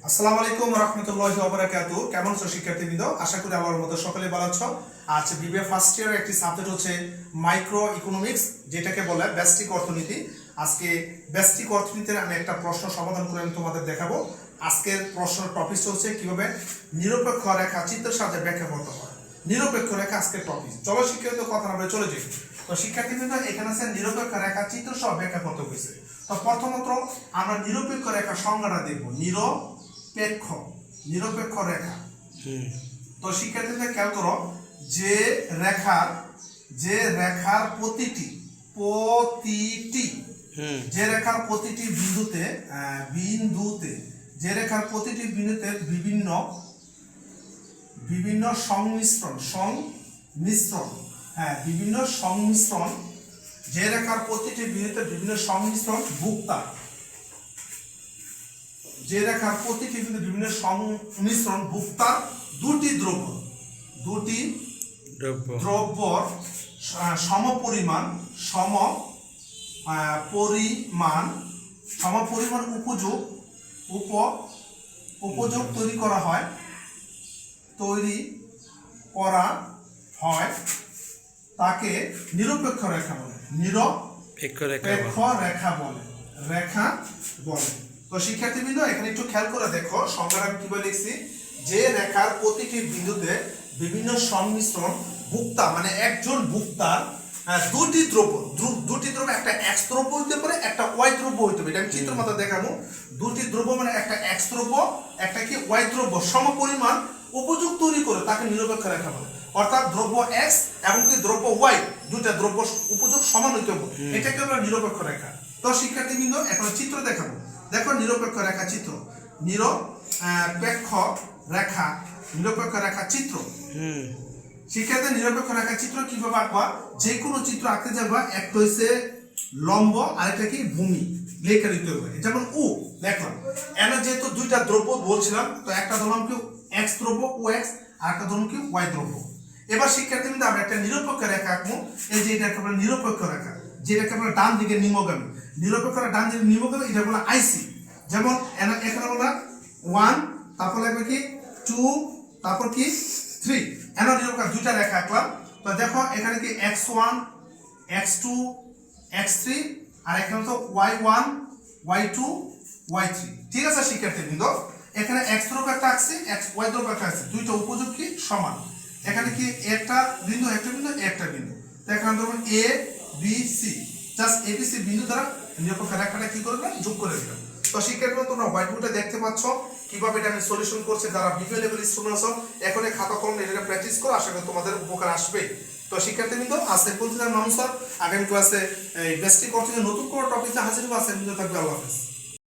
আসসালামু আলাইকুম রহমতুল্লাহি ওয়া বারাকাতুহু। কেমন আছো শিক্ষার্থীবৃন্দ? আশা করি আল্লাহর মতো সকলে ভালো আছো। আজ বিবিএ ফার্স্ট ইয়ারের একটি সাবজেক্ট হচ্ছে মাইক্রো ইকোনমিক্স, যেটাকে বলে ব্যষ্টিক অর্থনীতি। আজকে ব্যষ্টিক অর্থনীতির আমি একটা প্রশ্ন সমাধান করে আমি তোমাদের দেখাবো। আজকের প্রশ্নের টপিকটা হচ্ছে কিভাবে নিরপেক্ষ রেখা চিত্রের সাথে ব্যাখ্যা করতে হয়। নিরপেক্ষ রেখা আজকের টপিক। চলো শিক্ষার্থী কথা আমরা চলে যাই। তো শিক্ষার্থীবৃন্দ এখানে আছে নিরপেক্ষ রেখা চিত্র সহ ব্যাখ্যা করতে হয়েছে। তো প্রথমত আমরা নিরপেক্ষ রেখা সংজ্ঞাটা দেখবো। নিরপেক্ষ রেখা। তো শিক্ষার্থীদের খেয়াল করো, যে রেখার প্রতিটি বিন্দুতে বিভিন্ন সংমিশ্রণ যে রেখার প্রতিটি বিন্দুতে বিভিন্ন সংমিশ্রণ ভুক্তা, যে রেখার প্রতিটি বিন্দুতে বিভিন্ন সংমিশ্রণ ভুক্তার দুটি দ্রব্যর সমপরিমাণ উপযোগ তৈরি করা হয় তাকে নিরপেক্ষ রেখা বলে। রেখা বলে। তো শিক্ষার্থীবৃন্দ এখানে একটু খেয়াল করে দেখো, সংজ্ঞাটা আমি কিভাবে লিখছি। যে রেখার প্রতিটি বিন্দুতে বিভিন্ন সংমিশ্রণ ভুক্তা, মানে একজন ভুক্তার দুটি দ্রব্য, একটা এক্স দ্রব্য হইতে পারে, একটা ওয়াই দ্রব্য হইতে পারে। এটা আমি চিত্র মতো দেখাবো। দুটি দ্রব্য মানে একটা এক্স দ্রব্য, একটা কি ওয়াই দ্রব্য, সমপরিমাণ উপযোগ তৈরি করে তাকে নিরপেক্ষ রেখা বলে। অর্থাৎ দ্রব্য এক্স এবং কি দ্রব্য ওয়াই, দুইটা দ্রব্য উপযোগ সমান হইতে হবে, এটাকে আমরা নিরপেক্ষ রেখা। তো শিক্ষার্থীবৃন্দ এখন চিত্র দেখাবো। দেখো নিরপেক্ষ রেখা চিত্র, নিরপেক্ষ রেখা চিত্র। শিক্ষার্থী নিরপেক্ষ রেখা চিত্র কিভাবে আঁকবা? যে কোনো চিত্র আঁকতে যাবা, একটা হচ্ছে লম্ব আর একটা কি ভূমি লেখা দিতে হবে। যেমন ও দেখলাম, এখানে যেহেতু দুইটা দ্রব্য বলছিলাম, তো একটা ধরলাম কি এক্স দ্রব্য ও এক্স, আর একটা ধরলাম কি ওয়াই দ্রব্য। এবার শিক্ষার্থী কিন্তু আমরা একটা নিরপেক্ষ রেখা আঁকবো। এই যে এটাকে আমরা নিরপেক্ষ রেখা, যেটাকে আমরা ডান দিকে নিম্নগামী, নিরপেক্ষ ডান দিকে নিম্নগামী, এটা বলা আইসি। যেমন এখানে বলা 1, তারপর লাগবে কি 2, তারপর কি 3। এখানে নিরপেক্ষ দুইটা রেখা আঁকলাম। তো দেখো এখানে কি x1 x2 x3, আর এখানে তো y1 y2 y3। ঠিক আছে শিক্ষার্থীবৃন্দ, এখানে x দ্রব্য একটা আঁকছি, y দ্রব্য একটা আঁকছি, দুইটা উপযোগ কি সমান। এখানে কি একটা বিন্দু তো এখানে ধরুন a b c, just a b c বিন্দু দ্বারা নিরপেক্ষ রেখাটা কি করবে, যোগ করে দিলাম। তো শিক্ষার্থীরা তোমরা হোয়াইট বোর্ডে দেখতে পাচ্ছ কিভাবে এটা আমি সলিউশন করছি। যারা বিবিএ লেভেল স্টুডেন্ট আছো, এখন এই খাতা কলম এটা প্র্যাকটিস করো, আশা করি তোমাদের উপকার আসবে। তো শিক্ষার্থীবৃন্দ আজকে পর্যন্ত মানুষ, আগামী ক্লাসে এই বেস্টিক অর্থনীতি নতুন কোনো টপিকে হাজির হবো। আজকে থাকবে, আল্লাহ হাফেজ।